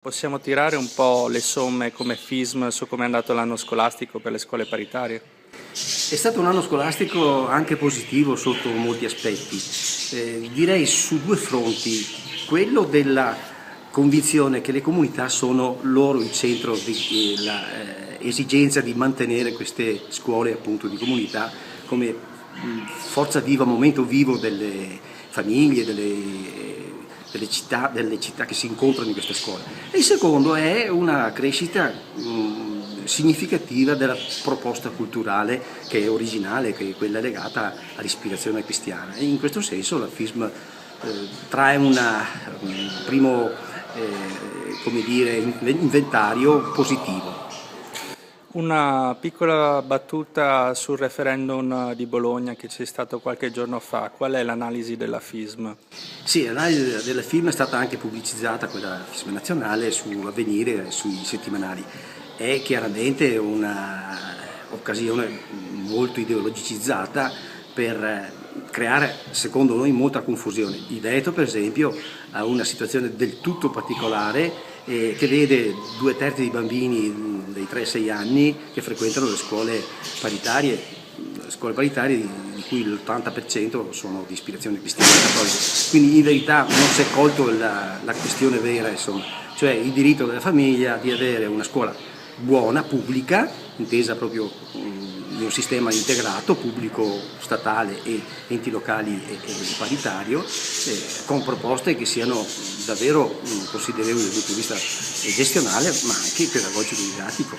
Possiamo tirare un po' le somme come FISM su come è andato l'anno scolastico per le scuole paritarie? È stato un anno scolastico anche positivo sotto molti aspetti, direi su due fronti: quello della convinzione che le comunità sono loro il centro dell'esigenza di mantenere queste scuole appunto di comunità come forza viva, momento vivo delle famiglie, delle città che si incontrano in queste scuole. E il secondo è una crescita significativa della proposta culturale che è originale, che è quella legata all'ispirazione cristiana. E in questo senso la FISM trae un primo come dire, inventario positivo. Una piccola battuta sul referendum di Bologna che c'è stato qualche giorno fa. Qual è l'analisi della FISM? Sì, l'analisi della FISM è stata anche pubblicizzata, quella FISM nazionale, su Avvenire e sui settimanali. È chiaramente un'occasione molto ideologicizzata per creare, secondo noi, molta confusione. Il Veneto, per esempio, ha una situazione del tutto particolare che vede 2/3 dei bambini dei 3-6 anni che frequentano le scuole paritarie di cui l'80% sono di ispirazione cristiana cattolica. Quindi in verità non si è colto la questione vera, insomma, cioè il diritto della famiglia di avere una scuola buona, pubblica, intesa proprio in un sistema integrato, pubblico, statale e enti locali e paritario, con proposte che siano davvero considerevoli dal punto di vista gestionale, ma anche pedagogico-didattico.